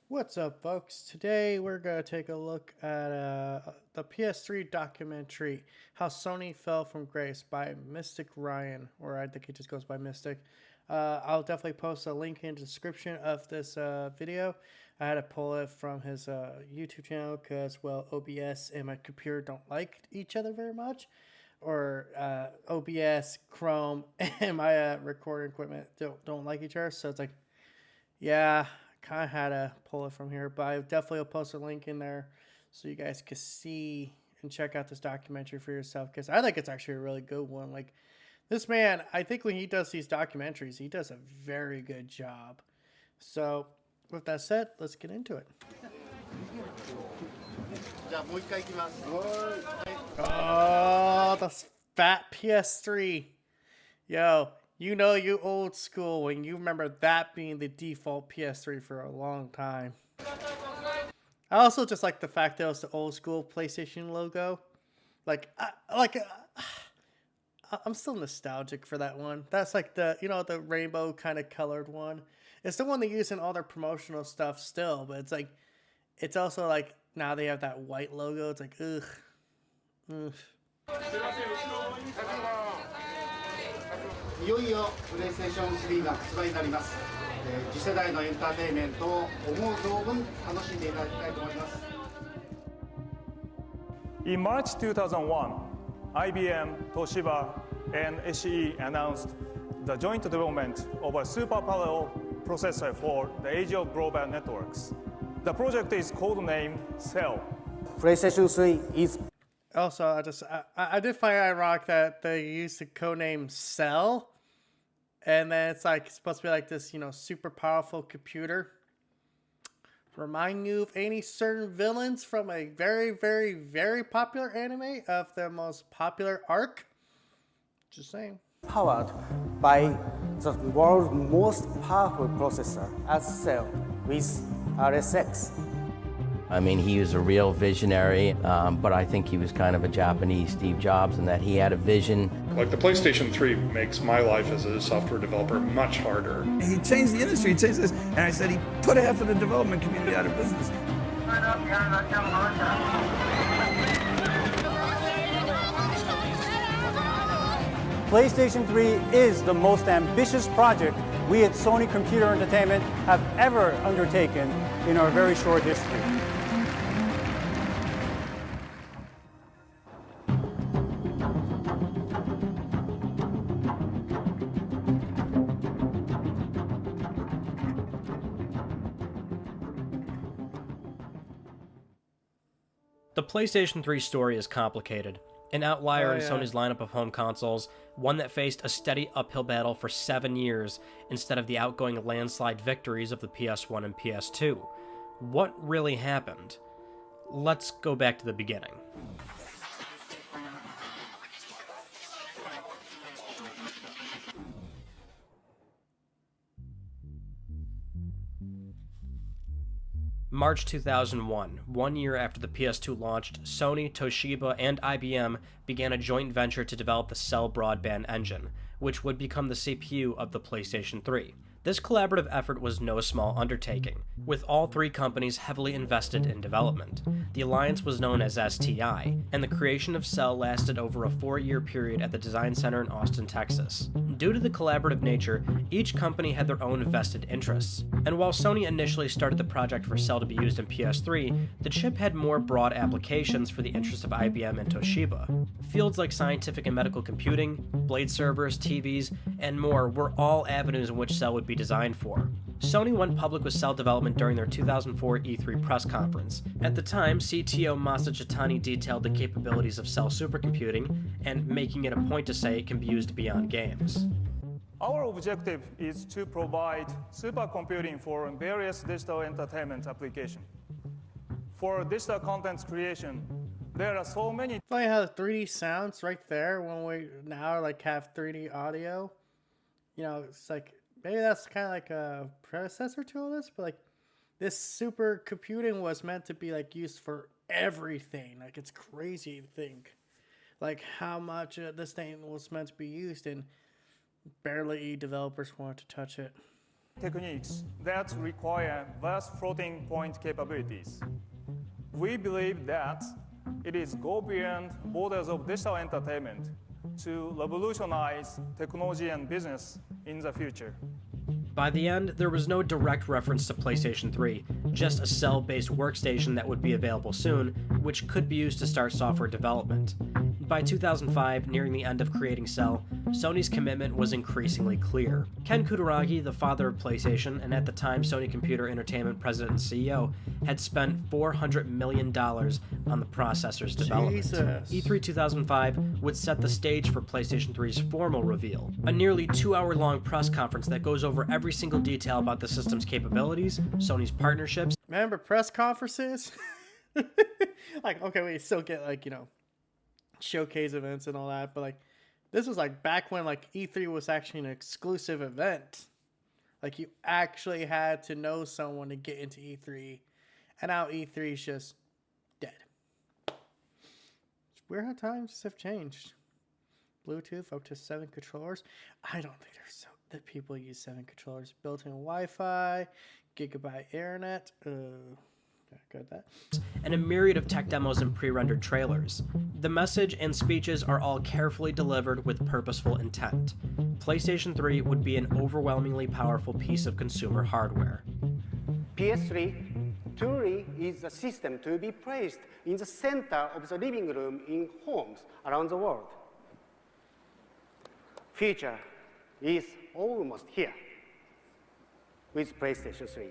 What's up, folks? Today we're going to take a look at the PS3 documentary, How Sony Fell from Grace by Mystic Ryan, or I think he just goes by Mystic. I'll definitely post a link in the description of this video. I had to pull it from his YouTube channel because, well, OBS and my computer don't like each other very much. Or OBS, Chrome, and my recording equipment don't like each other. So it's like, yeah, kind of had to pull it from here, but I definitely will post a link in there so you guys can see and check out this documentary for yourself, because I think it's actually a really good one. Like, this man, I think when he does these documentaries, he does a very good job. So with that said, let's get into it. Oh, the fat PS3. Yo, you know you old school when you remember that being the default PS3 for a long time. I also just like the fact that it was the old school PlayStation logo. I'm still nostalgic for that one. That's like the rainbow kind of colored one. It's the one they use in all their promotional stuff still, but it's also like now they have that white logo. It's like ugh. Ugh. いよいよプレイステーション3が発売になります。次世代のエンターテインメントを思う存分楽しんでいただきたいと思います。In March 2001, IBM, Toshiba, and SE announced the joint development of a super parallel processor for the age of broadband networks. The project is codenamed Cell. PlayStation 3 is Also, I did find it ironic that they used the codename Cell, and then it's like supposed to be like this, super powerful computer. Remind you of any certain villains from a very, very, very popular anime of the most popular arc? Just saying. powered by the world's most powerful processor as Cell with RSX. I mean, he was a real visionary, but I think he was kind of a Japanese Steve Jobs in that he had a vision. Like the PlayStation 3 makes my life as a software developer much harder. He changed the industry, he changed this, and I said he put half of the development community out of business. PlayStation 3 is the most ambitious project we at Sony Computer Entertainment have ever undertaken in our very short history. The PlayStation 3 story is complicated. An outlier in Sony's lineup of home consoles, one that faced a steady uphill battle for 7 years instead of the outgoing landslide victories of the PS1 and PS2. What really happened? Let's go back to the beginning. March 2001, 1 year after the PS2 launched, Sony, Toshiba, and IBM began a joint venture to develop the Cell broadband engine, which would become the CPU of the PlayStation 3. This collaborative effort was no small undertaking, with all three companies heavily invested in development. The alliance was known as STI, and the creation of Cell lasted over a 4-year period at the Design Center in Austin, Texas. Due to the collaborative nature, each company had their own vested interests, and while Sony initially started the project for Cell to be used in PS3, the chip had more broad applications for the interests of IBM and Toshiba. Fields like scientific and medical computing, blade servers, TVs, and more were all avenues in which Cell would be designed for. Sony went public with Cell development during their 2004 E3 press conference. At the time, CTO Masa Jitani detailed the capabilities of Cell supercomputing, and making it a point to say it can be used beyond games. Our objective is to provide supercomputing for various digital entertainment applications. For digital content creation, there are so many. Funny how the 3D sounds right there when we now have 3D audio. It's like maybe that's kind of like a predecessor to all this, but this super computing was meant to be used for everything. It's crazy to think how much this thing was meant to be used, and barely developers wanted to touch it. techniques that require vast floating point capabilities. We believe that it is go beyond borders of digital entertainment to revolutionize technology and business in the future. By the end, there was no direct reference to PlayStation 3, just a cell-based workstation that would be available soon, which could be used to start software development. By 2005, nearing the end of creating Cell, Sony's commitment was increasingly clear. Ken Kutaragi, the father of PlayStation, and at the time Sony Computer Entertainment president and CEO, had spent $400 million on the processor's development. Jesus. E3 2005 would set the stage for PlayStation 3's formal reveal, a nearly 2-hour-long press conference that goes over every single detail about the system's capabilities, Sony's partnerships. Remember press conferences? Like, okay, we still get, like, you know, showcase events and all that, but like this was like back when like E3 was actually an exclusive event. Like you actually had to know someone to get into E3, and now E3 is just dead. It's weird how times have changed. Bluetooth up to 7 controllers. I don't think there's so that people use 7 controllers. Built-in Wi-Fi, gigabyte internet. Got that. And a myriad of tech demos and pre-rendered trailers. The message and speeches are all carefully delivered with purposeful intent. PlayStation 3 would be an overwhelmingly powerful piece of consumer hardware. PS3 truly is a system to be placed in the center of the living room in homes around the world. Future is almost here with PlayStation 3.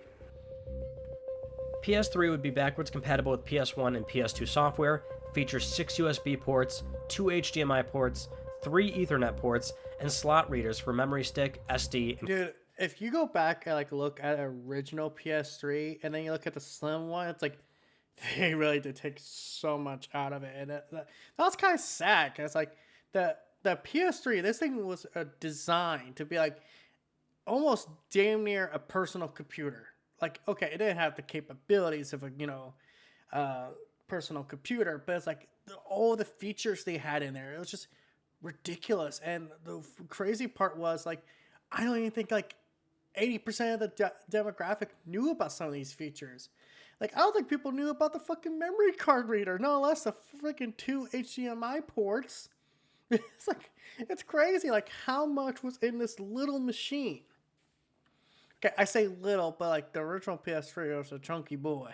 PS3 would be backwards compatible with PS1 and PS2 software, features 6 USB ports, 2 HDMI ports, 3 Ethernet ports, and slot readers for memory stick, SD, and... Dude, if you go back and like look at original PS3 and then you look at the slim one, it's like they really did take so much out of it, and that was kind of sad. Cause like the PS3, this thing was designed to be like almost damn near a personal computer. Like, okay, it didn't have the capabilities of a, you know, personal computer, but it's like all the features they had in there, it was just ridiculous. And the crazy part was, like, I don't even think like 80% of the demographic knew about some of these features. Like, I don't think people knew about the fucking memory card reader, no less the freaking 2 HDMI ports. It's like, it's crazy, like, how much was in this little machine. Okay, I say little, but like the original PS3 was a chunky boy.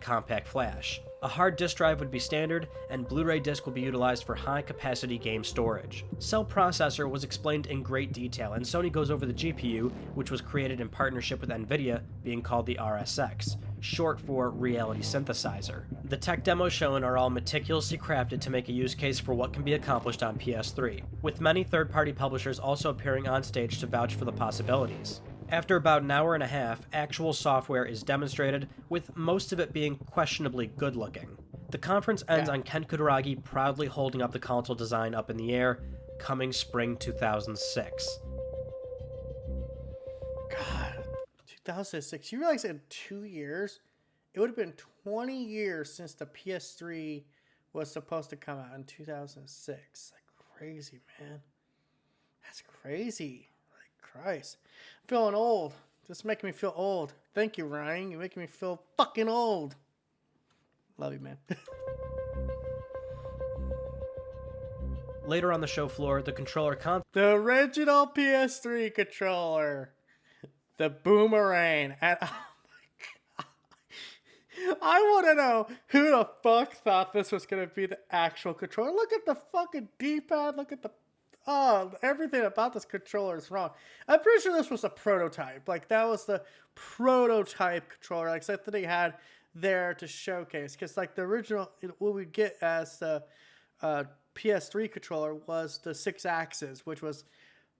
Compact flash. A hard disk drive would be standard, and Blu-ray disc will be utilized for high-capacity game storage. Cell processor was explained in great detail, and Sony goes over the GPU, which was created in partnership with NVIDIA, being called the RSX, short for Reality Synthesizer. The tech demos shown are all meticulously crafted to make a use case for what can be accomplished on PS3, with many third-party publishers also appearing on stage to vouch for the possibilities. After about an hour and a half, actual software is demonstrated, with most of it being questionably good-looking. The conference ends on Ken Kutaragi proudly holding up the console design up in the air, coming spring 2006. God, 2006. You realize in 2 years, it would have been 20 years since the PS3 was supposed to come out in 2006. Like, crazy, man. That's crazy. Like, Christ. I'm feeling old. Just making me feel old. Thank you, Ryan. You're making me feel fucking old. Love you, man. Later on the show floor, the controller the original PS3 controller. The Boomerang. And oh my God. I want to know who the fuck thought this was going to be the actual controller. Look at the fucking D-pad. Look at the... Oh, everything about this controller is wrong. I'm pretty sure this was a prototype. Like, that was the prototype controller. Like, something they had there to showcase. Because, like, the original, what we get as the PS3 controller was the 6-axis, which was,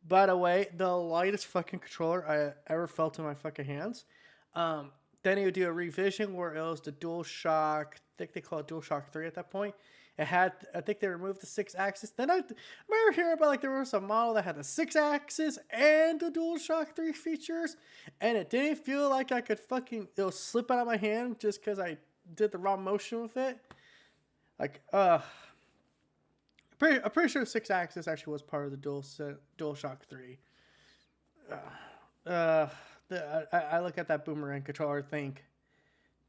by the way, the lightest fucking controller I ever felt in my fucking hands. Then he would do a revision where it was the DualShock, I think they call it DualShock 3 at that point. It had, I think they removed the 6-axis. Then I remember hearing about, like, there was a model that had the 6-axis and the DualShock 3 features, and it didn't feel like I could fucking, it'll slip out of my hand just because I did the wrong motion with it. Like, I'm pretty sure 6-axis actually was part of the DualShock 3. I look at that boomerang controller and think,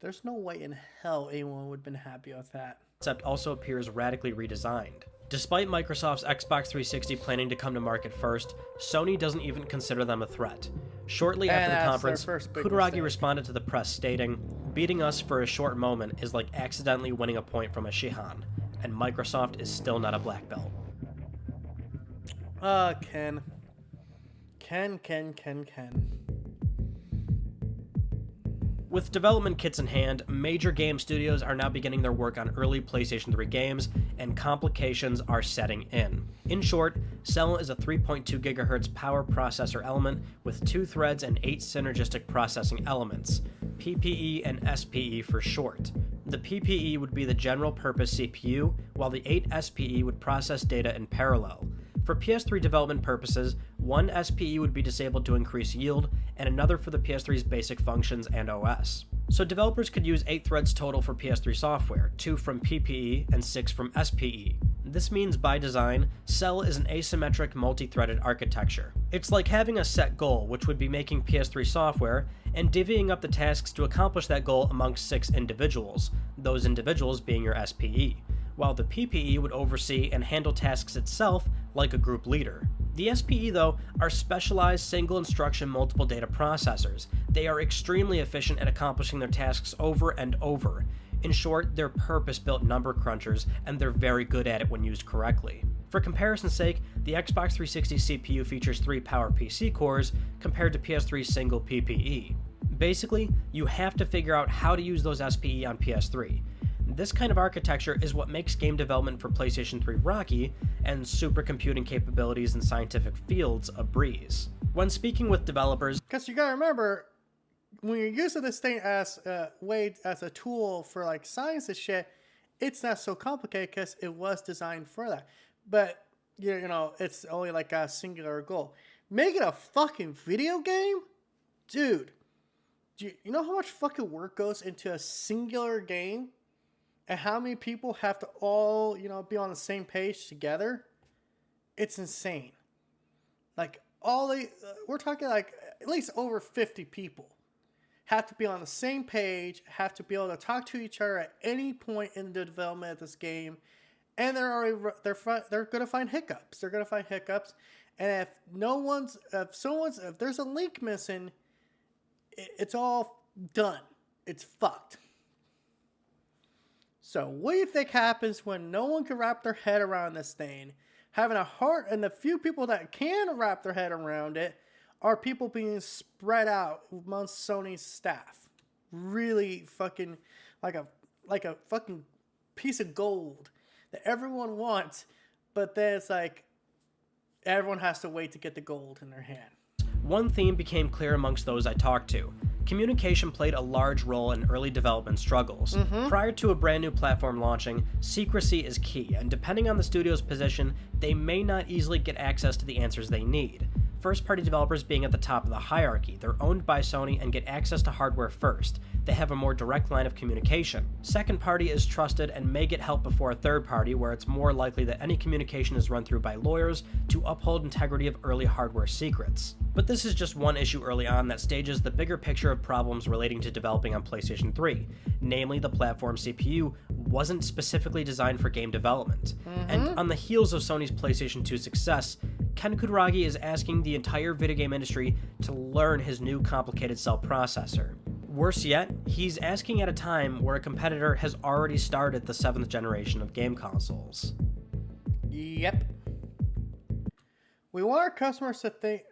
there's no way in hell anyone would have been happy with that. Concept also appears radically redesigned. Despite Microsoft's Xbox 360 planning to come to market first, Sony doesn't even consider them a threat. Shortly after the conference, Kutaragi responded to the press stating, "Beating us for a short moment is like accidentally winning a point from a Shihan, and Microsoft is still not a black belt." Ken. With development kits in hand, major game studios are now beginning their work on early PlayStation 3 games, and complications are setting in. In short, Cell is a 3.2 GHz power processor element with 2 threads and 8 synergistic processing elements, PPE and SPE for short. The PPE would be the general purpose CPU, while the 8 SPE would process data in parallel. For PS3 development purposes, one SPE would be disabled to increase yield, and another for the PS3's basic functions and OS. So developers could use 8 threads total for PS3 software, 2 from PPE and 6 from SPE. This means, by design, Cell is an asymmetric multi-threaded architecture. It's like having a set goal, which would be making PS3 software, and divvying up the tasks to accomplish that goal amongst 6 individuals, those individuals being your SPE, while the PPE would oversee and handle tasks itself like a group leader. The SPE, though, are specialized single instruction multiple data processors. They are extremely efficient at accomplishing their tasks over and over. In short, they're purpose-built number crunchers, and they're very good at it when used correctly. For comparison's sake, the Xbox 360 CPU features 3 PowerPC cores compared to PS3's single PPE. Basically, you have to figure out how to use those SPE on PS3. This kind of architecture is what makes game development for PlayStation 3 rocky, and supercomputing capabilities in scientific fields a breeze. When speaking with developers, because you gotta remember, when you're using this thing as a tool for like science and shit, it's not so complicated because it was designed for that. But you know, it's only like a singular goal. Making a fucking video game, dude. You know how much fucking work goes into a singular game? And how many people have to all, be on the same page together? It's insane. Like, we're talking like at least over 50 people have to be on the same page, have to be able to talk to each other at any point in the development of this game. And they're going to find hiccups. They're going to find hiccups. And if there's a link missing, it's all done. It's fucked. So what do you think happens when no one can wrap their head around this thing? Having a heart, and the few people that can wrap their head around it are people being spread out amongst Sony's staff. Really fucking like a fucking piece of gold that everyone wants, but then it's like everyone has to wait to get the gold in their hand. One theme became clear amongst those I talked to. Communication played a large role in early development struggles. Prior to a brand new platform launching, secrecy is key, and depending on the studio's position, they may not easily get access to the answers they need. First-party developers being at the top of the hierarchy, they're owned by Sony and get access to hardware first. They have a more direct line of communication. Second party is trusted and may get help before a third party, where it's more likely that any communication is run through by lawyers to uphold integrity of early hardware secrets. But this is just one issue early on that stages the bigger picture of problems relating to developing on PlayStation 3. Namely, the platform CPU wasn't specifically designed for game development. And on the heels of Sony's PlayStation 2 success, Ken Kutaragi is asking the entire video game industry to learn his new complicated cell processor. Worse yet, he's asking at a time where a competitor has already started the 7th generation of game consoles. Yep. We want our customers to think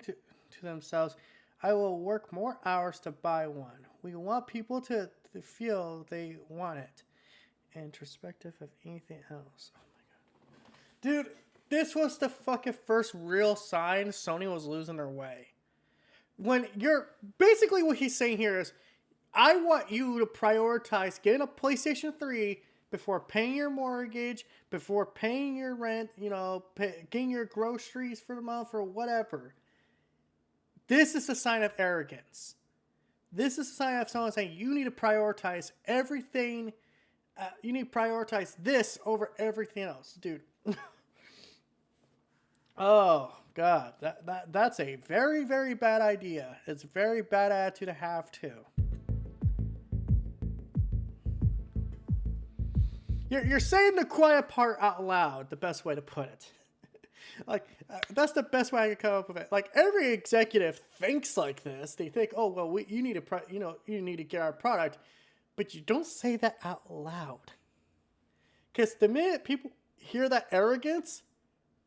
to themselves, I will work more hours to buy one. We want people to feel they want it. Introspective of anything else. Oh my god. Dude, this was the fucking first real sign Sony was losing their way. When you're basically what he's saying here is, I want you to prioritize getting a PlayStation 3 before paying your mortgage, before paying your rent, getting your groceries for the month or whatever. This is a sign of arrogance. This is a sign of someone saying you need to prioritize everything. You need to prioritize this over everything else, dude. Oh, god, that's a very, very bad idea. It's a very bad attitude to have too. You're saying the quiet part out loud. The best way to put it. Like, that's the best way I could come up with it. Like, every executive thinks like this. They think, oh well, you need you need to get our product, but you don't say that out loud. Because the minute people hear that arrogance,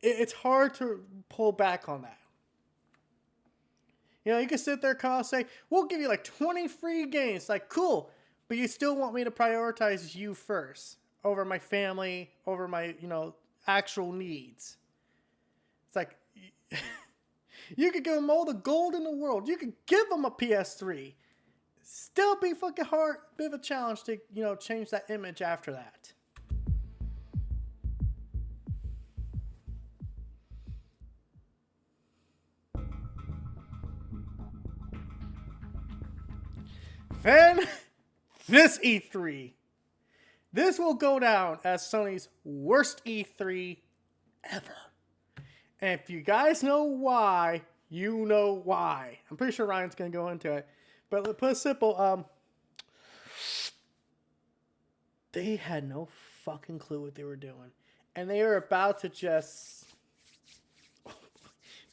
it's hard to pull back on that. You can sit there, Kyle, say, we'll give you like 20 free games. Like, cool, but you still want me to prioritize you first over my family, over my, actual needs. It's like, you could give them all the gold in the world. You could give them a PS3. Still be fucking hard, bit of a challenge to, change that image after that. Then, this E3. This will go down as Sony's worst E3 ever. And if you guys know why, you know why. I'm pretty sure Ryan's going to go into it. But to put it simple, they had no fucking clue what they were doing. And they were about to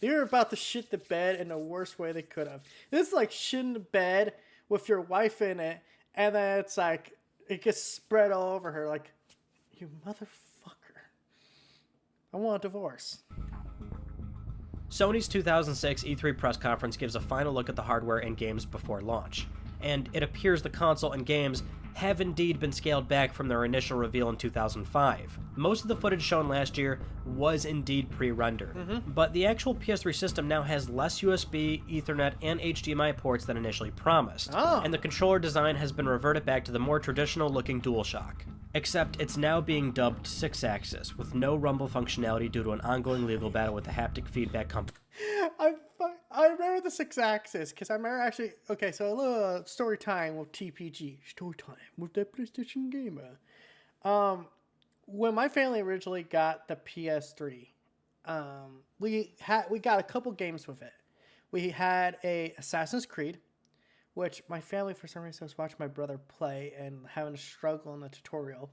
they were about to shit the bed in the worst way they could have. This is like shitting the bed with your wife in it, and then it's like, it gets spread all over her. Like, you motherfucker. I want a divorce. Sony's 2006 E3 press conference gives a final look at the hardware and games before launch, and it appears the console and games have indeed been scaled back from their initial reveal in 2005. Most of the footage shown last year was indeed pre-rendered, but the actual PS3 system now has less USB, Ethernet, and HDMI ports than initially promised, and the controller design has been reverted back to the more traditional-looking DualShock. Except it's now being dubbed 6-axis, with no rumble functionality due to an ongoing legal battle with the haptic feedback company. I remember the 6-axis, because I remember actually... Okay, so a little story time with TPG. Story time with that PlayStation Gamer. When my family originally got the PS3, we got a couple games with it. We had a Assassin's Creed, which my family, for some reason, was watching my brother play and having a struggle in the tutorial.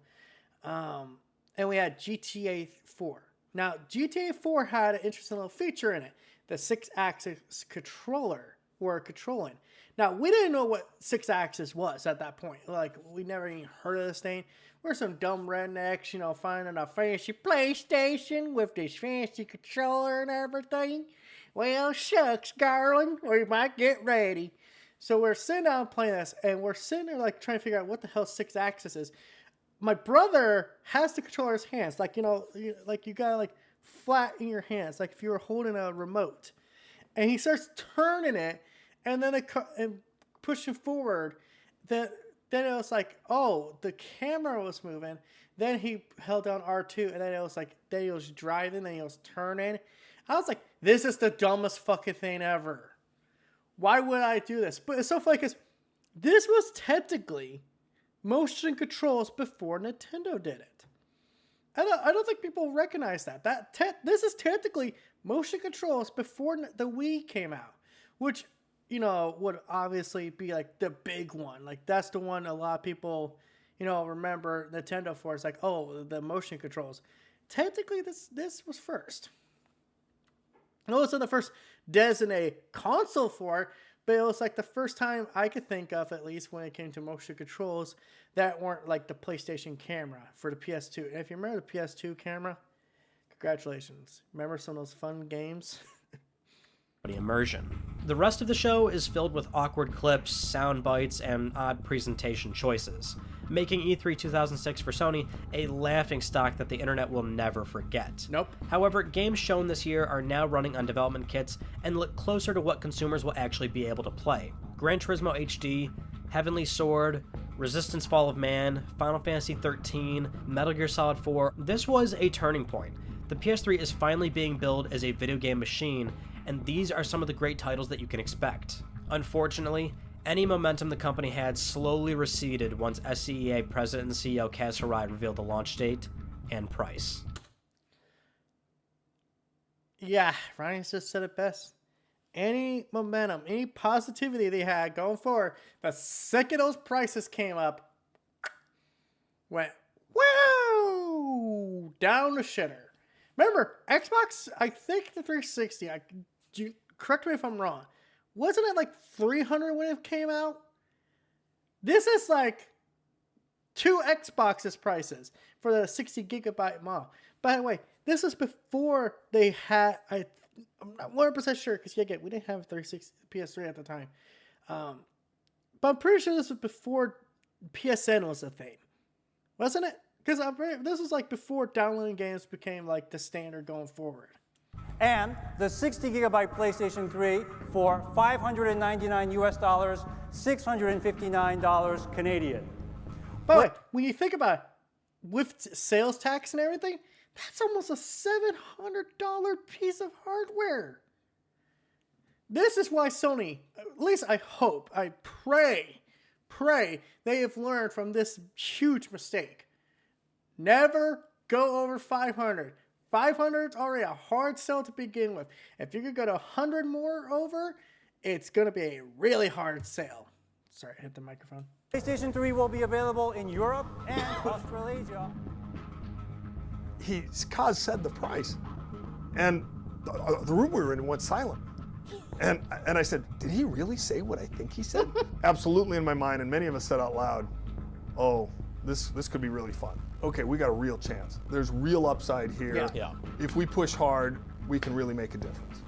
And we had GTA 4. Now, GTA 4 had an interesting little feature in it. The 6-axis controller were controlling. Now, we didn't know what 6-axis was at that point. Like, we never even heard of this thing. We're some dumb rednecks, finding a fancy PlayStation with this fancy controller and everything. Well, shucks, darling, we might get ready. So we're sitting down playing this, and we're sitting there, like, trying to figure out what the hell 6-axis is. My brother has the controller in his hands. Like, you gotta, like, flat in your hands, like if you were holding a remote. And he starts turning it, and then and pushing forward. Then it was like, oh, the camera was moving. Then he held down R2, and then it was like, then he was driving, then he was turning. I was like, this is the dumbest fucking thing ever. Why would I do this? But it's so funny because this was technically motion controls before Nintendo did it. I don't think people recognize that. This is technically motion controls before the Wii came out, which, would obviously be like the big one. Like, that's the one a lot of people, remember Nintendo for. It's like, oh, the motion controls. Technically, this was first. It wasn't the first designated console for it, but it was like the first time I could think of, at least when it came to motion controls, that weren't like the PlayStation camera for the PS2. And if you remember the PS2 camera, congratulations. Remember some of those fun games? Immersion. The rest of the show is filled with awkward clips, sound bites, and odd presentation choices, making E3 2006 for Sony a laughingstock that the internet will never forget. Nope. However, games shown this year are now running on development kits and look closer to what consumers will actually be able to play. Gran Turismo HD, Heavenly Sword, Resistance Fall of Man, Final Fantasy XIII, Metal Gear Solid 4. This was a turning point. The PS3 is finally being billed as a video game machine, and these are some of the great titles that you can expect. Unfortunately, any momentum the company had slowly receded once SCEA President and CEO Kaz Hirai revealed the launch date and price. Yeah, Ryan just said it best. Any momentum, any positivity they had going forward, the second those prices came up, went woo down the shitter. Remember, Xbox, I think the 360, correct me if I'm wrong, wasn't it like 300 when it came out? This is like 2 Xbox's prices for the 60 gigabyte model. By the way, this is before they had, I'm not 100% sure, because again, we didn't have 360 PS3 at the time. But I'm pretty sure this was before PSN was a thing. Wasn't it? Because this was like before downloading games became like the standard going forward. And the 60 gigabyte PlayStation 3 for $599 US dollars, $659 Canadian. By the way, when you think about it, with sales tax and everything, that's almost a $700 piece of hardware. This is why Sony, at least I hope, I pray they have learned from this huge mistake. Never go over 500. 500 is already a hard sell to begin with. If you could go to 100 more over, it's going to be a really hard sale. Sorry, I hit the microphone. PlayStation 3 will be available in Europe and Australasia. Kaz said the price, and the room we were in went silent. And I said, did he really say what I think he said? Absolutely in my mind, and many of us said out loud, oh, this could be really fun. Okay, we got a real chance. There's real upside here. Yeah. If we push hard, we can really make a difference.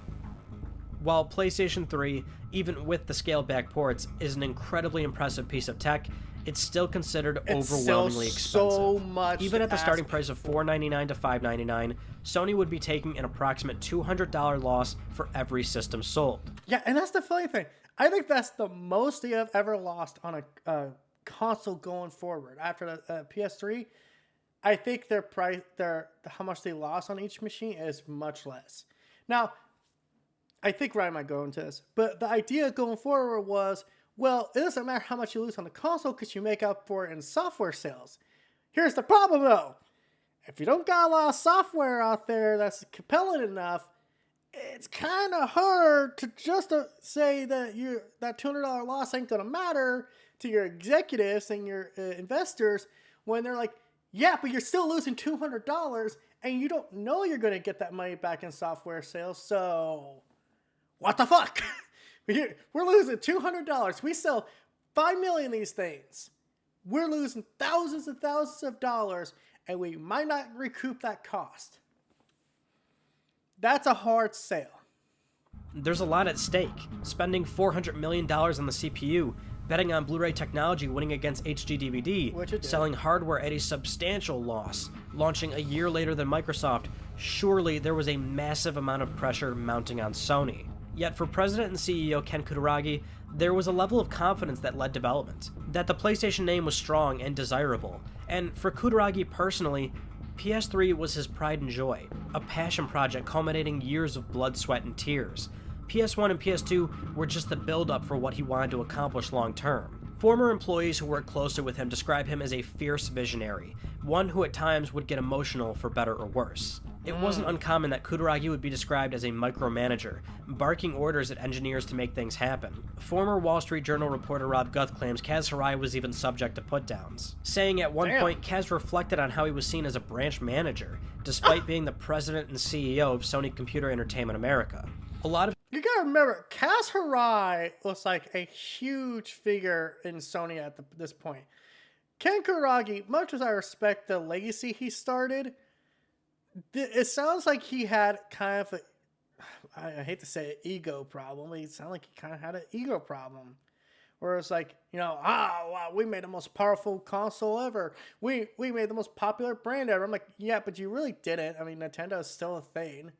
While PlayStation 3, even with the scaled-back ports, is an incredibly impressive piece of tech, it's still considered overwhelmingly expensive. So much. Even at the starting price of $499 to $599, Sony would be taking an approximate $200 loss for every system sold. Yeah, and that's the funny thing. I think that's the most they have ever lost on a console going forward. After the PS3, I think their price, how much they lost on each machine is much less. Now, I think Ryan might go into this, but the idea going forward was, well, it doesn't matter how much you lose on the console because you make up for it in software sales. Here's the problem, though. If you don't got a lot of software out there that's compelling enough, it's kind of hard to just say that that $200 loss ain't going to matter to your executives and your investors when they're like, yeah, but you're still losing $200 and you don't know you're going to get that money back in software sales, so what the fuck? We're losing $200. We sell 5 million of these things. We're losing thousands and thousands of dollars, and we might not recoup that cost. That's a hard sale. There's a lot at stake. Spending $400 million on the CPU, betting on Blu-ray technology winning against HD DVD, selling hardware at a substantial loss, launching a year later than Microsoft, surely there was a massive amount of pressure mounting on Sony. Yet for President and CEO Ken Kutaragi, there was a level of confidence that led development, that the PlayStation name was strong and desirable, and for Kutaragi personally, PS3 was his pride and joy, a passion project culminating years of blood, sweat, and tears. PS1 and PS2 were just the build-up for what he wanted to accomplish long-term. Former employees who worked closely with him describe him as a fierce visionary, one who at times would get emotional for better or worse. It wasn't uncommon that Kutaragi would be described as a micromanager, barking orders at engineers to make things happen. Former Wall Street Journal reporter Rob Guth claims Kaz Hirai was even subject to put-downs, saying at one point Kaz reflected on how he was seen as a branch manager, despite being the president and CEO of Sony Computer Entertainment America. You gotta remember, Kaz Hirai was like a huge figure in Sony at this point. Ken Kutaragi, much as I respect the legacy he started, it sounds like he had kind of I hate to say an ego problem, but it sounded like he kind of had an ego problem. Where it's like, wow, we made the most powerful console ever. We made the most popular brand ever. I'm like, yeah, but you really didn't. I mean, Nintendo is still a thing.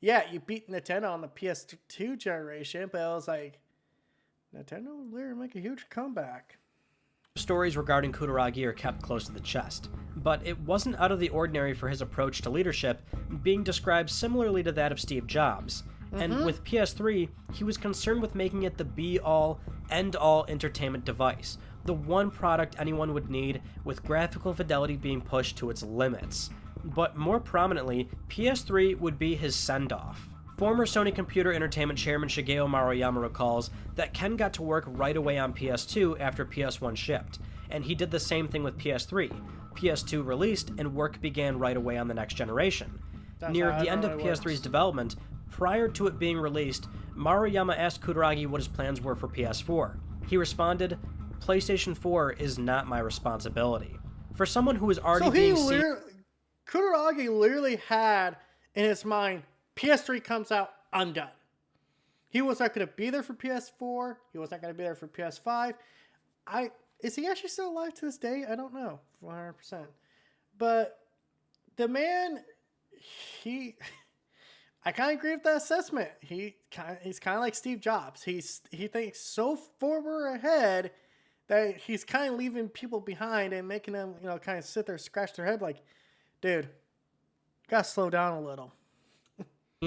Yeah, you beat Nintendo on the PS2 generation, but it was like, Nintendo will later make a huge comeback. Stories regarding Kutaragi are kept close to the chest, but it wasn't out of the ordinary for his approach to leadership being described similarly to that of Steve Jobs. And with PS3, he was concerned with making it the be-all, end-all entertainment device, the one product anyone would need, with graphical fidelity being pushed to its limits. But more prominently, PS3 would be his send-off. Former Sony Computer Entertainment chairman Shigeo Maruyama recalls that Ken got to work right away on PS2 after PS1 shipped, and he did the same thing with PS3. PS2 released, and work began right away on the next generation. Near the end of PS3's development, prior to it being released, Maruyama asked Kutaragi what his plans were for PS4. He responded, "PlayStation 4 is not my responsibility." For someone who was already Kutaragi literally had in his mind, PS3 comes out, I'm done. He was not going to be there for PS4. He was not going to be there for PS5. Is he actually still alive to this day? I don't know, 100%. But the man, I kind of agree with that assessment. He's kind of like Steve Jobs. He thinks so forward ahead that he's kind of leaving people behind and making them, kind of sit there, scratch their head like, dude, gotta slow down a little.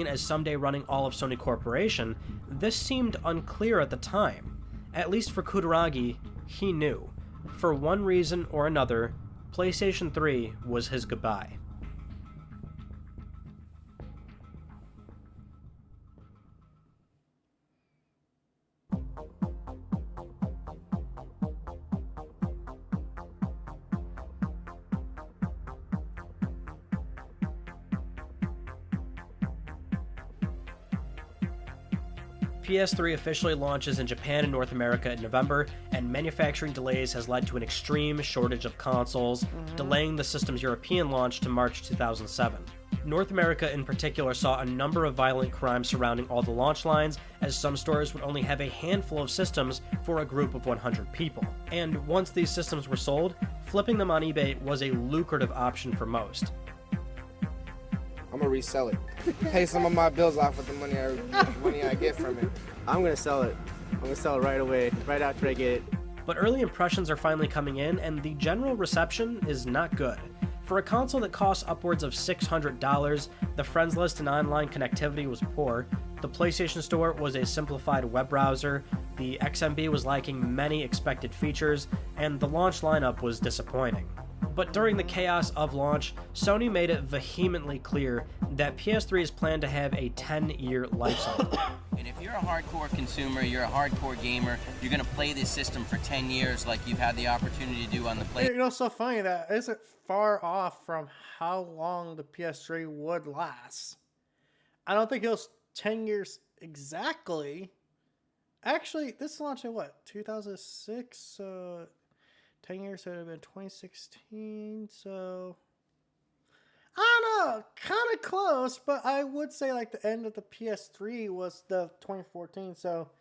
As someday running all of Sony Corporation, this seemed unclear at the time. At least for Kutaragi, he knew. For one reason or another, PlayStation 3 was his goodbye. PS3 officially launches in Japan and North America in November, and manufacturing delays has led to an extreme shortage of consoles, delaying the system's European launch to March 2007. North America in particular saw a number of violent crimes surrounding all the launch lines, as some stores would only have a handful of systems for a group of 100 people. And once these systems were sold, flipping them on eBay was a lucrative option for most. I'm gonna resell it. Pay some of my bills off with the money I get from it. I'm gonna sell it. I'm gonna sell it right away, right after I get it. But early impressions are finally coming in, and the general reception is not good. For a console that costs upwards of $600, the friends list and online connectivity was poor, the PlayStation Store was a simplified web browser, the XMB was lacking many expected features, and the launch lineup was disappointing. But during the chaos of launch, Sony made it vehemently clear that PS3 is planned to have a 10-year life cycle. And if you're a hardcore consumer, you're a hardcore gamer, you're going to play this system for 10 years like you've had the opportunity to do on the PlayStation. It's so funny that isn't far off from how long the PS3 would last. I don't think it was 10 years exactly. Actually, this launched in what, 2006? So 10 years, so it would have been 2016, so I don't know, kind of close, but I would say like the end of the PS3 was the 2014, so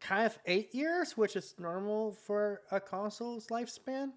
kind of 8 years, which is normal for a console's lifespan.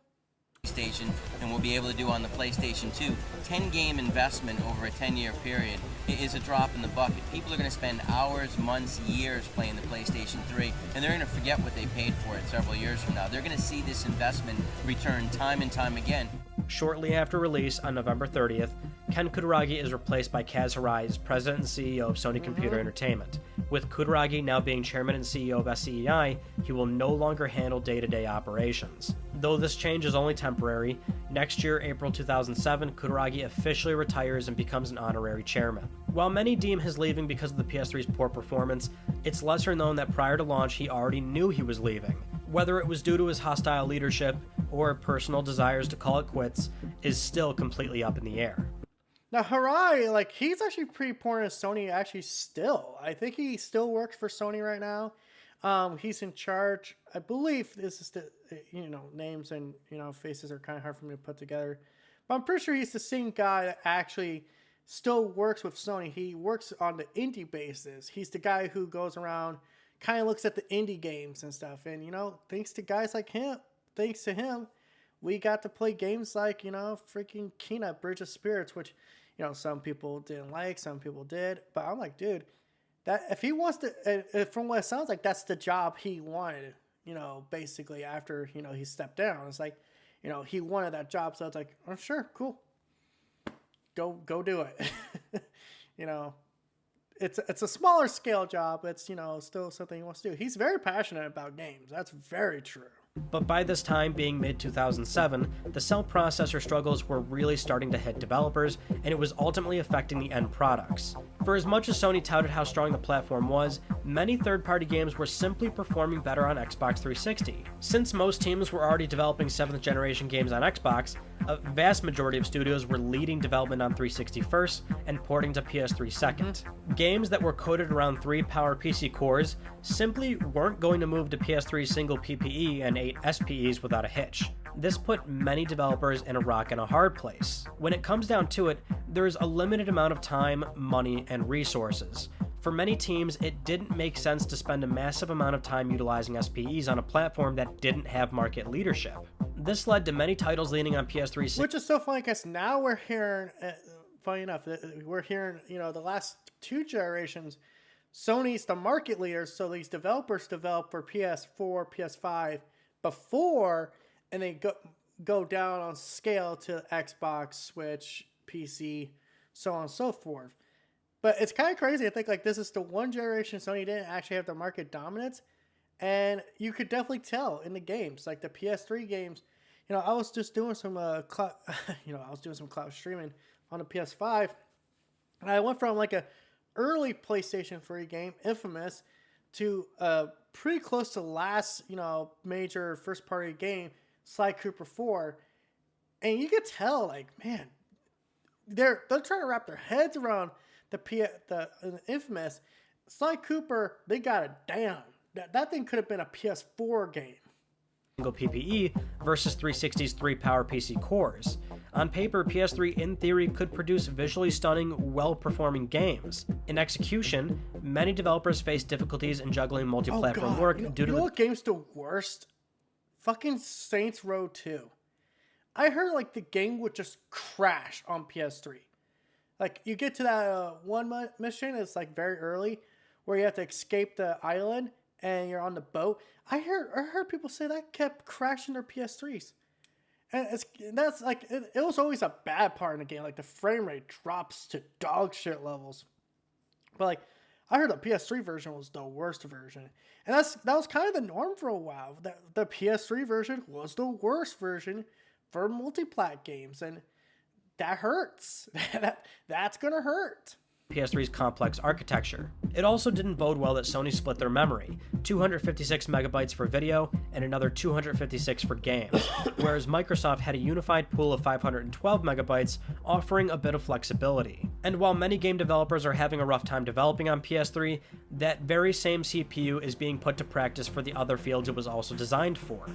PlayStation, and we'll be able to do on the PlayStation 2. 10-game investment over a 10-year period is a drop in the bucket. People are going to spend hours, months, years playing the PlayStation 3, and they're going to forget what they paid for it several years from now. They're going to see this investment return time and time again. Shortly after release on November 30th, Ken Kutaragi is replaced by Kaz Hirai as president and CEO of Sony Computer Entertainment. With Kutaragi now being chairman and CEO of SCEI, he will no longer handle day-to-day operations. Though this change is only temporary, next year, April 2007, Kutaragi officially retires and becomes an honorary chairman. While many deem his leaving because of the PS3's poor performance, it's lesser known that prior to launch he already knew he was leaving. Whether it was due to his hostile leadership or personal desires to call it quits is still completely up in the air. Now, Hirai, he's actually pretty important to Sony actually still. I think he still works for Sony right now. He's in charge. I believe this is the, names and, faces are kind of hard for me to put together. But I'm pretty sure he's the same guy that actually still works with Sony. He works on the indie basis. He's the guy who goes around, kind of looks at the indie games and stuff. And, thanks to guys like him, thanks to him, we got to play games like, freaking Kena, Bridge of Spirits, which, some people didn't like, some people did. But I'm like, dude, that if he wants to, from what it sounds like, that's the job he wanted, basically after, he stepped down. It's like, he wanted that job. So it's like, oh, sure, cool. Go do it. It's a smaller scale job. It's, still something he wants to do. He's very passionate about games. That's very true. But by this time, being mid-2007, the cell processor struggles were really starting to hit developers, and it was ultimately affecting the end products. For as much as Sony touted how strong the platform was, many third-party games were simply performing better on Xbox 360. Since most teams were already developing 7th generation games on Xbox, a vast majority of studios were leading development on 360 first and porting to PS3 second. Games that were coded around 3 PowerPC cores simply weren't going to move to PS3 single PPE and 8 SPEs without a hitch. This put many developers in a rock and a hard place. When it comes down to it, there's a limited amount of time, money, and resources. For many teams, it didn't make sense to spend a massive amount of time utilizing SPEs on a platform that didn't have market leadership. This led to many titles leaning on PS3. Which is so funny because now we're hearing, funny enough, we're hearing, the last 2 generations, Sony's the market leader, so these developers develop for PS4, PS5 before, and they go down on scale to Xbox, Switch, PC, so on and so forth. But it's kind of crazy. I think like this is the one generation Sony didn't actually have the market dominance, and you could definitely tell in the games, like the PS3 games. I was just doing some cloud, cloud streaming on the PS5, and I went from like a early PlayStation 3 game, Infamous, to pretty close to last major first party game, Sly Cooper 4, and you could tell like, man, they're trying to wrap their heads around the Infamous. Sly Cooper, they got it down. That thing could have been a PS4 game. Single PPE versus 360's 3 PowerPC cores. On paper, PS3 in theory could produce visually stunning, well-performing games. In execution, many developers face difficulties in juggling multi-platform work due to the... what game's the worst? Fucking Saints Row 2. I heard like the game would just crash on PS3. Like you get to that one mission, it's like very early, where you have to escape the island and you're on the boat. I heard people say that kept crashing their PS3s, and that's like it was always a bad part in the game. Like the frame rate drops to dog shit levels. But like I heard the PS3 version was the worst version, and that was kind of the norm for a while. The PS3 version was the worst version for multi-plat games, and that hurts. That's gonna hurt. PS3's complex architecture. It also didn't bode well that Sony split their memory, 256 megabytes for video and another 256 for games, whereas Microsoft had a unified pool of 512 megabytes, offering a bit of flexibility. And while many game developers are having a rough time developing on PS3, that very same CPU is being put to practice for the other fields it was also designed for.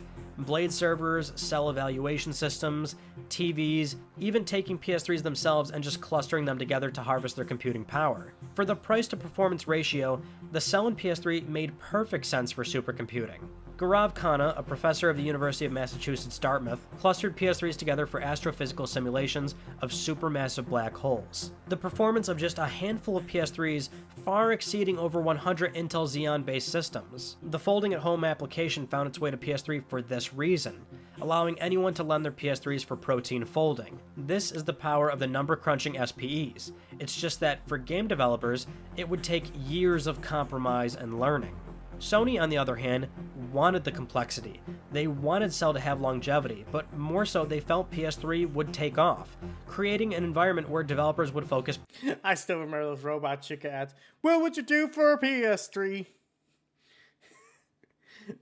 Blade servers, cell evaluation systems, TVs, even taking PS3s themselves and just clustering them together to harvest their computing power. For the price to performance ratio, the cell in PS3 made perfect sense for supercomputing. Gaurav Khanna, a professor of the University of Massachusetts Dartmouth, clustered PS3s together for astrophysical simulations of supermassive black holes. The performance of just a handful of PS3s far exceeding over 100 Intel Xeon-based systems. The folding at home application found its way to PS3 for this reason, allowing anyone to lend their PS3s for protein folding. This is the power of the number crunching SPEs. It's just that for game developers, it would take years of compromise and learning. Sony, on the other hand, wanted the complexity. They wanted Cell to have longevity, but more so they felt PS3 would take off, creating an environment where developers would focus. I still remember those Robot Chica ads. What would you do for a PS3?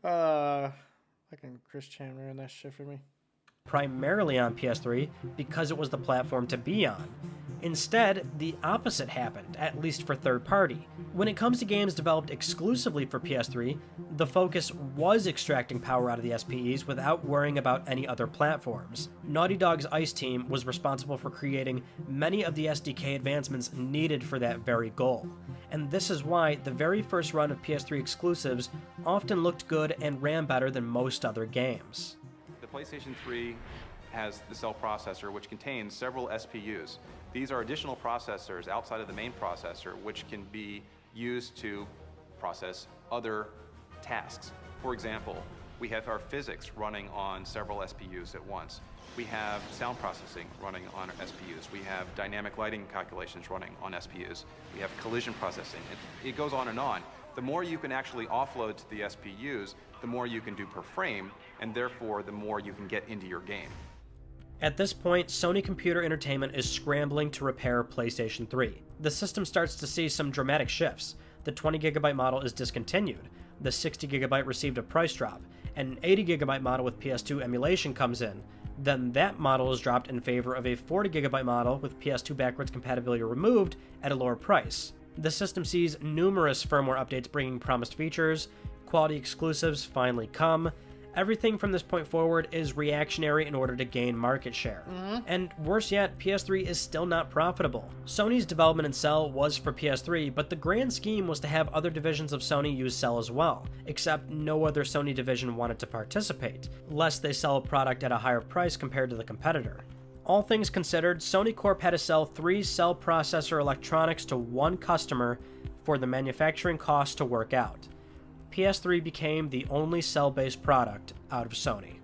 Fucking Chris Chan ran that shit for me. Primarily on PS3 because it was the platform to be on. Instead, the opposite happened, at least for third party. When it comes to games developed exclusively for PS3, the focus was extracting power out of the SPEs without worrying about any other platforms. Naughty Dog's ICE team was responsible for creating many of the SDK advancements needed for that very goal. And this is why the very first run of PS3 exclusives often looked good and ran better than most other games. The PlayStation 3 has the cell processor, which contains several SPUs. These are additional processors outside of the main processor, which can be used to process other tasks. For example, we have our physics running on several SPUs at once. We have sound processing running on SPUs. We have dynamic lighting calculations running on SPUs. We have collision processing. It goes on and on. The more you can actually offload to the SPUs, the more you can do per frame, and therefore the more you can get into your game. At this point, Sony Computer Entertainment is scrambling to repair PlayStation 3. The system starts to see some dramatic shifts. The 20GB model is discontinued, the 60GB received a price drop, and an 80GB model with PS2 emulation comes in. Then that model is dropped in favor of a 40GB model with PS2 backwards compatibility removed at a lower price. The system sees numerous firmware updates bringing promised features, quality exclusives finally come. Everything from this point forward is reactionary in order to gain market share. And worse yet, PS3 is still not profitable. Sony's development in Cell was for PS3, but the grand scheme was to have other divisions of Sony use Cell as well, except no other Sony division wanted to participate, lest they sell a product at a higher price compared to the competitor. All things considered, Sony Corp had to sell 3 Cell processor electronics to one customer for the manufacturing costs to work out. PS3 became the only Cell-based product out of Sony.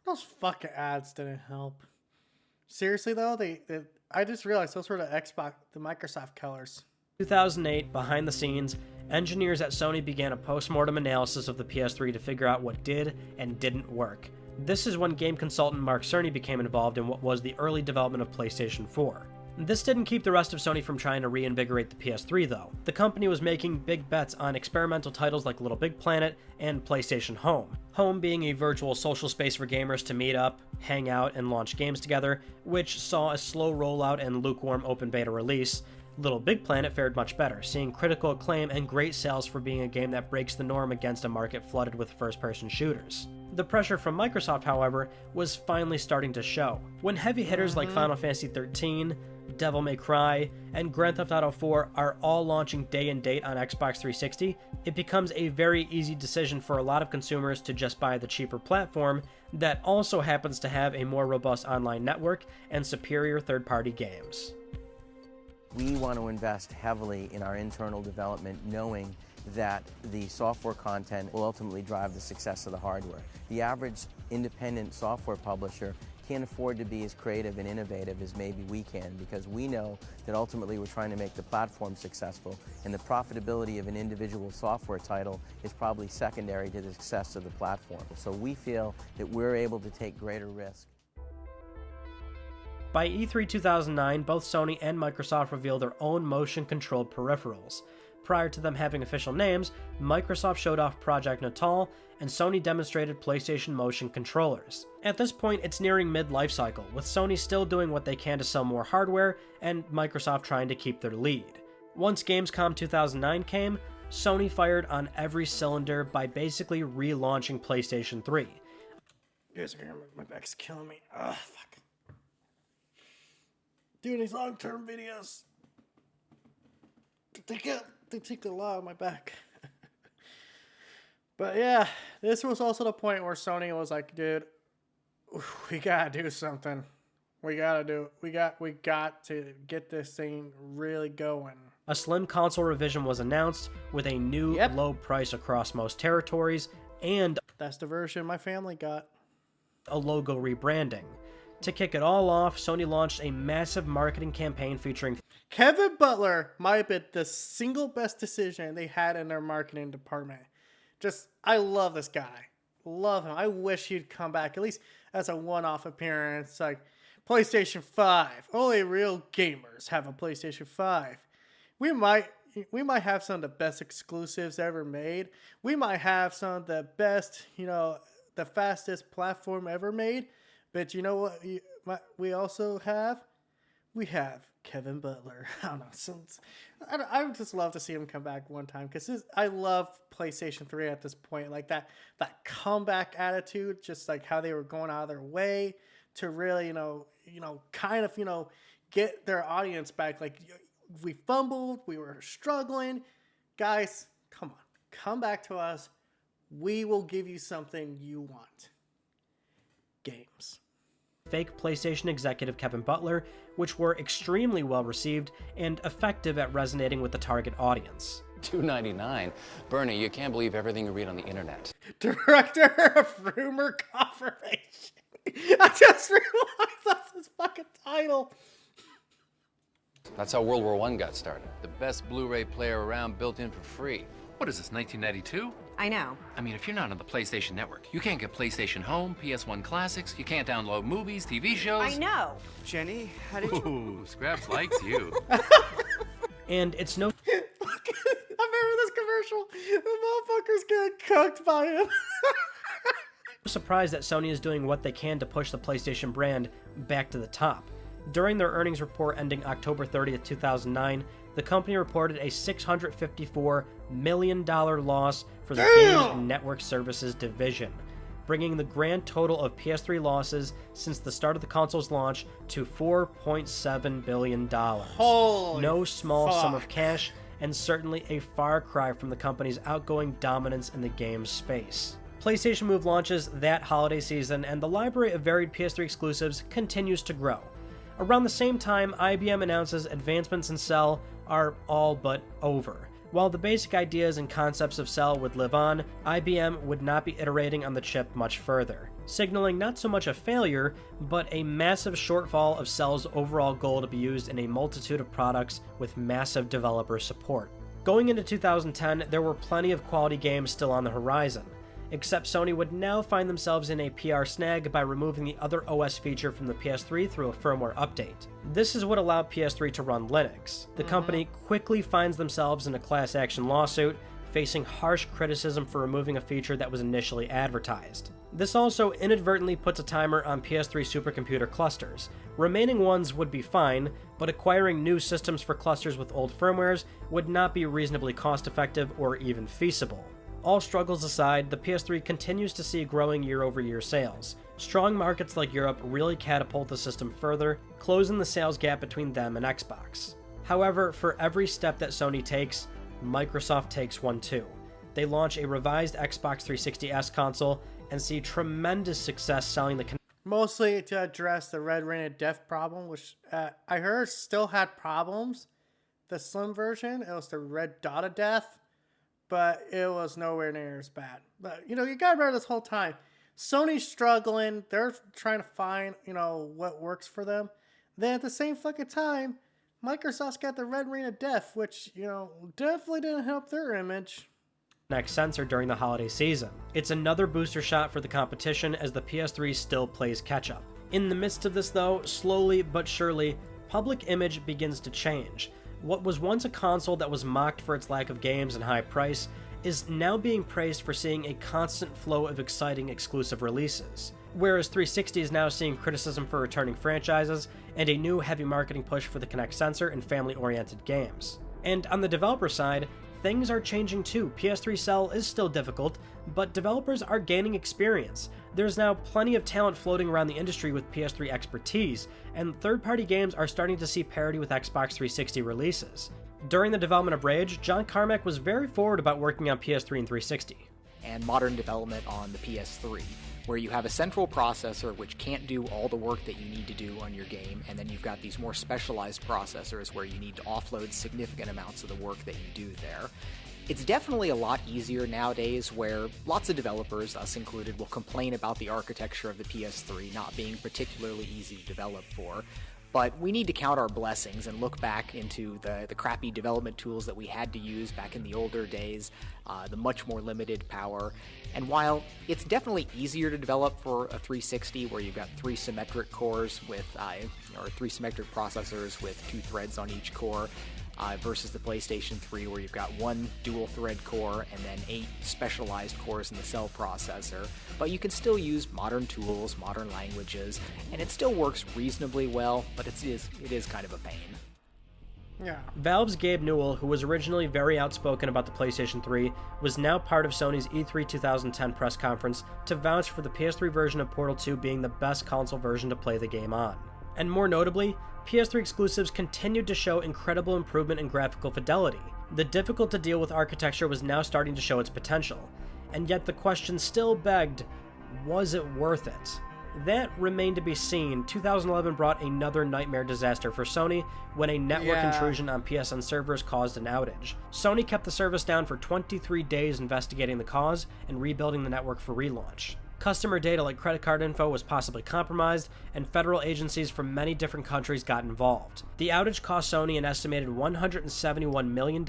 Those fucking ads didn't help. Seriously though, I just realized those were the Microsoft colors. 2008, behind the scenes, engineers at Sony began a post-mortem analysis of the PS3 to figure out what did and didn't work. This is when game consultant Mark Cerny became involved in what was the early development of PlayStation 4. This didn't keep the rest of Sony from trying to reinvigorate the PS3 though. The company was making big bets on experimental titles like Little Big Planet and PlayStation Home. Home being a virtual social space for gamers to meet up, hang out, and launch games together, which saw a slow rollout and lukewarm open beta release. Little Big Planet fared much better, seeing critical acclaim and great sales for being a game that breaks the norm against a market flooded with first-person shooters. The pressure from Microsoft, however, was finally starting to show. When heavy hitters like Final Fantasy XIII, Devil May Cry, and Grand Theft Auto 4 are all launching day and date on Xbox 360, it becomes a very easy decision for a lot of consumers to just buy the cheaper platform that also happens to have a more robust online network and superior third-party games. We want to invest heavily in our internal development, knowing that the software content will ultimately drive the success of the hardware. The average independent software publisher can't afford to be as creative and innovative as maybe we can, because we know that ultimately we're trying to make the platform successful, and the profitability of an individual software title is probably secondary to the success of the platform. So we feel that we're able to take greater risk. By E3 2009, both Sony and Microsoft revealed their own motion-controlled peripherals. Prior to them having official names, Microsoft showed off Project Natal, and Sony demonstrated PlayStation Motion controllers. At this point, it's nearing mid-life cycle, with Sony still doing what they can to sell more hardware, and Microsoft trying to keep their lead. Once Gamescom 2009 came, Sony fired on every cylinder by basically relaunching PlayStation 3. You guys are hearing my back's killing me. Ugh, fuck. Doing these long-term videos. They take a lot on my back. But yeah, this was also the point where Sony was like, dude, we gotta do something. We got to get this thing really going. A slim console revision was announced with a new low price across most territories, and that's the version my family got. A logo rebranding. To kick it all off, Sony launched a massive marketing campaign featuring Kevin Butler. Might have been the single best decision they had in their marketing department. I love this guy. Love him. I wish he'd come back, at least as a one-off appearance. Like, PlayStation 5. Only real gamers have a PlayStation 5. We might have some of the best exclusives ever made. We might have some of the best, the fastest platform ever made. But you know what we also have? We have Kevin Butler. I don't know. I would just love to see him come back one time, because I love PlayStation 3 at this point. Like that comeback attitude, just like how they were going out of their way to really, get their audience back. Like, we fumbled, we were struggling. Guys, come on. Come back to us. We will give you something you want. Games. Fake PlayStation executive Kevin Butler, which were extremely well received and effective at resonating with the target audience. $2.99. Bernie, you can't believe everything you read on the internet. Director of rumor confirmation. I just realized that's his fucking title. That's how World War I got started. The best Blu-ray player around, built in for free. What is this, 1992? I know. I mean, if you're not on the PlayStation Network, you can't get PlayStation Home, PS1 Classics, you can't download movies, TV shows. I know. Jenny, how did you... Ooh, Scraps likes you. And it's no I remember this commercial. The motherfuckers get cooked by him. surprise that Sony is doing what they can to push the PlayStation brand back to the top. During their earnings report ending October 30th, 2009, the company reported a $654 million loss for the Games and Network Services division, bringing the grand total of PS3 losses since the start of the console's launch to $4.7 billion. Holy no small sum of fuck. cash, and certainly a far cry from the company's outgoing dominance in the game space. PlayStation Move launches that holiday season, and the library of varied PS3 exclusives continues to grow. Around the same time, IBM announces advancements in Cell are all but over. While the basic ideas and concepts of Cell would live on, IBM would not be iterating on the chip much further, signaling not so much a failure, but a massive shortfall of Cell's overall goal to be used in a multitude of products with massive developer support. Going into 2010, there were plenty of quality games still on the horizon, except Sony would now find themselves in a PR snag by removing the other OS feature from the PS3 through a firmware update. This is what allowed PS3 to run Linux. The company quickly finds themselves in a class action lawsuit, facing harsh criticism for removing a feature that was initially advertised. This also inadvertently puts a timer on PS3 supercomputer clusters. Remaining ones would be fine, but acquiring new systems for clusters with old firmwares would not be reasonably cost-effective or even feasible. All struggles aside, the PS3 continues to see growing year-over-year sales. Strong markets like Europe really catapult the system further, closing the sales gap between them and Xbox. However, for every step that Sony takes, Microsoft takes one too. They launch a revised Xbox 360S console and see tremendous success selling the Mostly to address the red ring of death problem, which I heard still had problems. The slim version, it was the red dot of death, but it was nowhere near as bad. But, you know, you gotta remember this whole time, Sony's struggling. They're trying to find, you know, what works for them. Then at the same fucking time, Microsoft's got the red ring of death, which, you know, definitely didn't help their image. next sensor during the holiday season. It's another booster shot for the competition as the PS3 still plays catch-up. In the midst of this though, slowly but surely, public image begins to change. What was once a console that was mocked for its lack of games and high price is now being praised for seeing a constant flow of exciting exclusive releases. Whereas 360 is now seeing criticism for returning franchises and a new heavy marketing push for the Kinect sensor and family-oriented games. And on the developer side, things are changing too. PS3 Cell is still difficult, but developers are gaining experience. There's now plenty of talent floating around the industry with PS3 expertise, and third-party games are starting to see parity with Xbox 360 releases. During the development of Rage, John Carmack was very forward about working on PS3 and 360. And modern development on the PS3, where you have a central processor which can't do all the work that you need to do on your game, and then you've got these more specialized processors where you need to offload significant amounts of the work that you do there. It's definitely a lot easier nowadays where lots of developers, us included, will complain about the architecture of the PS3 not being particularly easy to develop for. But we need to count our blessings and look back into the crappy development tools that we had to use back in the older days, the much more limited power. And while it's definitely easier to develop for a 360 where you've got 3 symmetric cores with, or 3 symmetric processors with 2 threads on each core, versus the PlayStation 3 where you've got 1 dual thread core and then 8 specialized cores in the cell processor. But you can still use modern tools, modern languages, and it still works reasonably well, but it is kind of a pain. Yeah. Valve's Gabe Newell, who was originally very outspoken about the PlayStation 3, was now part of Sony's E3 2010 press conference to vouch for the PS3 version of Portal 2 being the best console version to play the game on. And more notably, PS3 exclusives continued to show incredible improvement in graphical fidelity. The difficult-to-deal-with architecture was now starting to show its potential, and yet the question still begged, was it worth it? That remained to be seen. 2011 brought another nightmare disaster for Sony when a network intrusion on PSN servers caused an outage. Sony kept the service down for 23 days investigating the cause and rebuilding the network for relaunch. Customer data like credit card info was possibly compromised, and federal agencies from many different countries got involved. The outage cost Sony an estimated $171 million,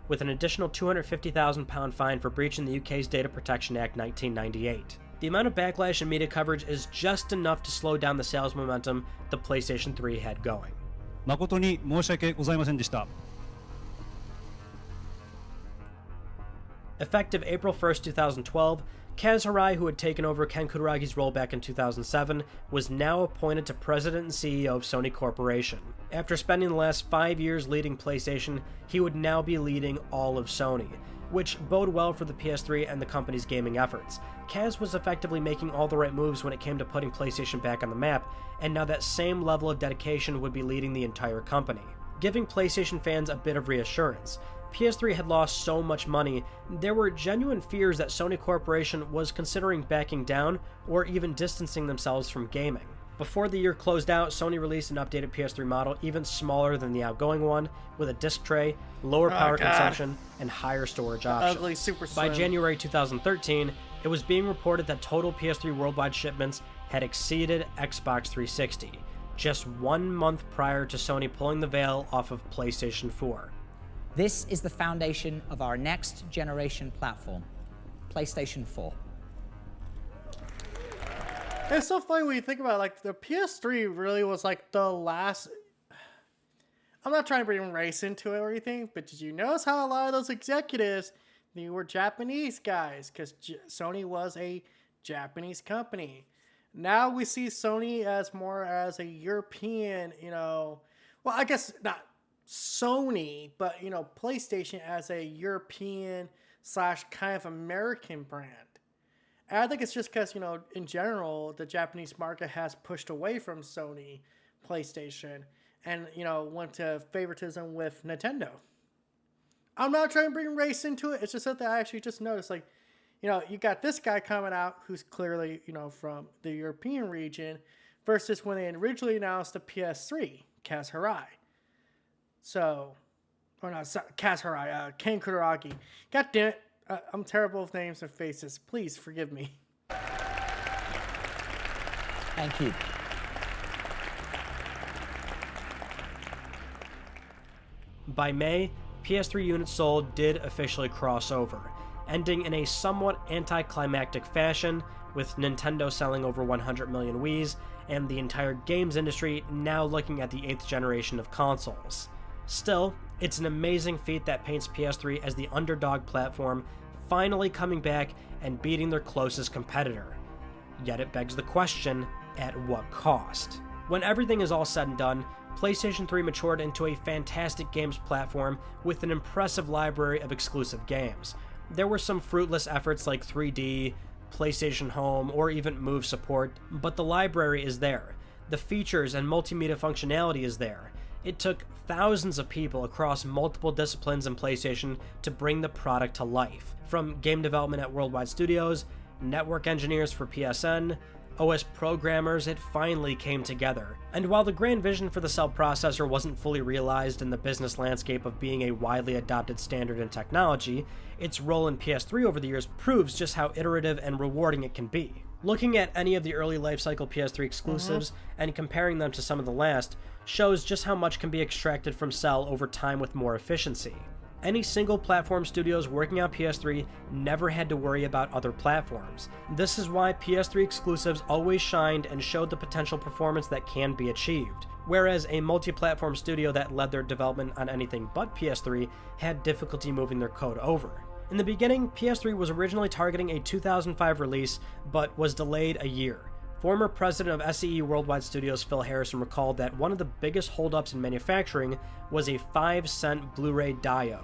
with an additional £250,000 fine for breaching the UK's Data Protection Act 1998. The amount of backlash and media coverage is just enough to slow down the sales momentum the PlayStation 3 had going. 誠に申し訳ございませんでした. Effective April 1st, 2012, Kaz Hirai, who had taken over Ken Kutaragi's role back in 2007, was now appointed to President and CEO of Sony Corporation. After spending the last 5 years leading PlayStation, he would now be leading all of Sony, which bode well for the PS3 and the company's gaming efforts. Kaz was effectively making all the right moves when it came to putting PlayStation back on the map, and now that same level of dedication would be leading the entire company, giving PlayStation fans a bit of reassurance. PS3 had lost so much money, there were genuine fears that Sony Corporation was considering backing down or even distancing themselves from gaming. Before the year closed out, Sony released an updated PS3 model even smaller than the outgoing one, with a disc tray, lower power consumption, and higher storage options. Ugly, super By slim. January 2013, it was being reported that total PS3 worldwide shipments had exceeded Xbox 360, just 1 month prior to Sony pulling the veil off of PlayStation 4. This is the foundation of our next generation platform, PlayStation 4. It's so funny when you think about it, like the PS3 really was like the last. I'm not trying to bring race into it or anything, but did you notice how a lot of those executives, they were Japanese guys? Because Sony was a Japanese company. Now we see Sony as more as a European, well, I guess not Sony, but PlayStation as a European / kind of American brand. And I think it's just because, in general, the Japanese market has pushed away from Sony PlayStation and, went to favoritism with Nintendo. I'm not trying to bring race into it. It's just something I actually just noticed. Like, you got this guy coming out who's clearly, from the European region versus when they originally announced the PS3, Kaz Hirai. So, or not, Kaz Hirai, Ken Kutaragi. God damn it. I'm terrible with names and faces. Please forgive me. Thank you. By May, PS3 units sold did officially cross over, ending in a somewhat anticlimactic fashion, with Nintendo selling over 100 million Wiis, and the entire games industry now looking at the 8th generation of consoles. Still, it's an amazing feat that paints PS3 as the underdog platform, finally coming back and beating their closest competitor. Yet it begs the question, at what cost? When everything is all said and done, PlayStation 3 matured into a fantastic games platform with an impressive library of exclusive games. There were some fruitless efforts like 3D, PlayStation Home, or even Move support, but the library is there. The features and multimedia functionality is there. It took thousands of people across multiple disciplines in PlayStation to bring the product to life. From game development at Worldwide Studios, network engineers for PSN, OS programmers, it finally came together. And while the grand vision for the cell processor wasn't fully realized in the business landscape of being a widely adopted standard in technology, its role in PS3 over the years proves just how iterative and rewarding it can be. Looking at any of the early lifecycle PS3 exclusives and comparing them to some of the last shows just how much can be extracted from Cell over time with more efficiency. Any single platform studios working on PS3 never had to worry about other platforms. This is why PS3 exclusives always shined and showed the potential performance that can be achieved, whereas a multi-platform studio that led their development on anything but PS3 had difficulty moving their code over. In the beginning, PS3 was originally targeting a 2005 release, but was delayed a year. Former president of SEE Worldwide Studios Phil Harrison recalled that one of the biggest holdups in manufacturing was a 5-cent Blu-ray diode.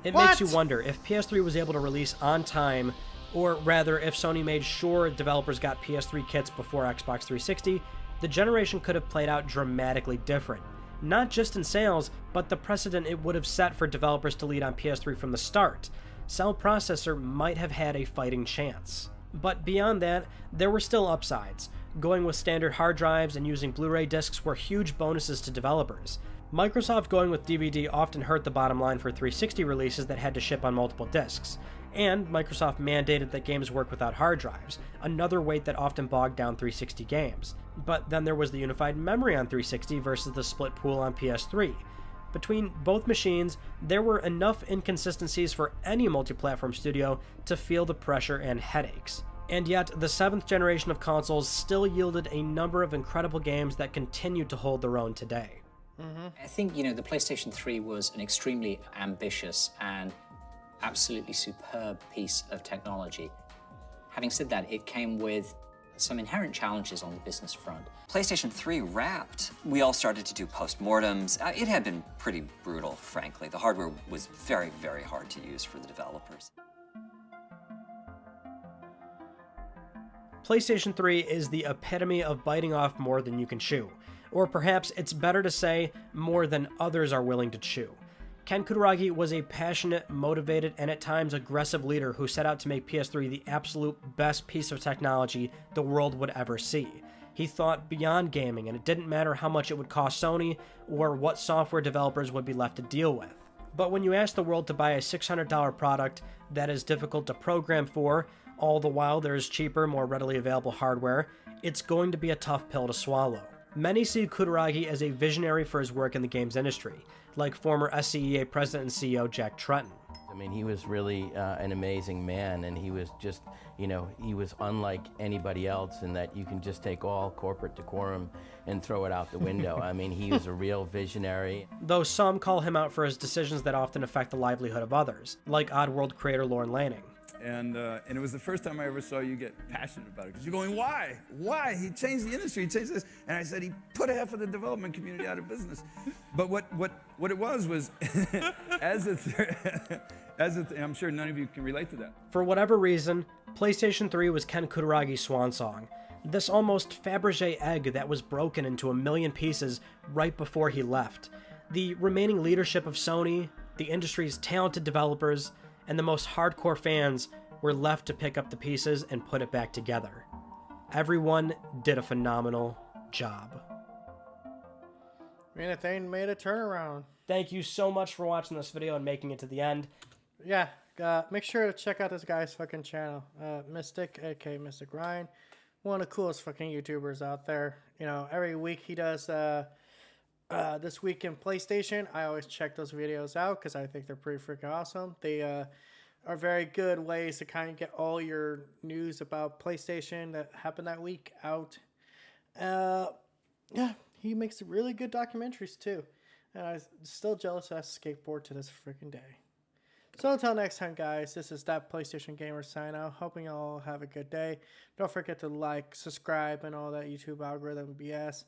It makes you wonder if PS3 was able to release on time, or rather if Sony made sure developers got PS3 kits before Xbox 360, the generation could have played out dramatically different. Not just in sales, but the precedent it would have set for developers to lead on PS3 from the start. Cell processor might have had a fighting chance. But beyond that, there were still upsides. Going with standard hard drives and using Blu-ray discs were huge bonuses to developers. Microsoft going with DVD often hurt the bottom line for 360 releases that had to ship on multiple discs, and Microsoft mandated that games work without hard drives, another weight that often bogged down 360 games. But then there was the unified memory on 360 versus the split pool on PS3. Between both machines, there were enough inconsistencies for any multi-platform studio to feel the pressure and headaches. And yet, the 7th generation of consoles still yielded a number of incredible games that continue to hold their own today. I think, the PlayStation 3 was an extremely ambitious and absolutely superb piece of technology. Having said that, it came with some inherent challenges on the business front. PlayStation 3 wrapped. We all started to do postmortems. It had been pretty brutal, frankly. The hardware was very, very hard to use for the developers. PlayStation 3 is the epitome of biting off more than you can chew. Or perhaps it's better to say more than others are willing to chew. Ken Kutaragi was a passionate, motivated, and at times aggressive leader who set out to make PS3 the absolute best piece of technology the world would ever see. He thought beyond gaming, and it didn't matter how much it would cost Sony or what software developers would be left to deal with. But when you ask the world to buy a $600 product that is difficult to program for, all the while there's cheaper, more readily available hardware, it's going to be a tough pill to swallow. Many see Kutaragi as a visionary for his work in the games industry, like former SCEA president and CEO Jack Tretton. I mean, he was really an amazing man, and he was just, he was unlike anybody else in that you can just take all corporate decorum and throw it out the window. I mean, he was a real visionary. Though some call him out for his decisions that often affect the livelihood of others, like Oddworld creator Lorne Lanning. And it was the first time I ever saw you get passionate about it. Because you're going, why? Why? He changed the industry, he changed this. And I said, he put half of the development community out of business. But what it was I'm sure none of you can relate to that. For whatever reason, PlayStation 3 was Ken Kutaragi's swan song. This almost Fabergé egg that was broken into a million pieces right before he left. The remaining leadership of Sony, the industry's talented developers, and the most hardcore fans were left to pick up the pieces and put it back together. Everyone did a phenomenal job. I mean, the thing made a turnaround. Thank you so much for watching this video and making it to the end. Yeah, make sure to check out this guy's fucking channel. Mystic, aka Mystic Ryan. One of the coolest fucking YouTubers out there. Every week he does This Week in PlayStation. I always check those videos out because I think they're pretty freaking awesome. They are very good ways to kind of get all your news about PlayStation that happened that week out. Yeah, he makes really good documentaries too. And I'm still jealous of that skateboard to this freaking day. So until next time, guys, this is That PlayStation Gamer sign out. Hoping you all have a good day. Don't forget to like, subscribe, and all that YouTube algorithm BS.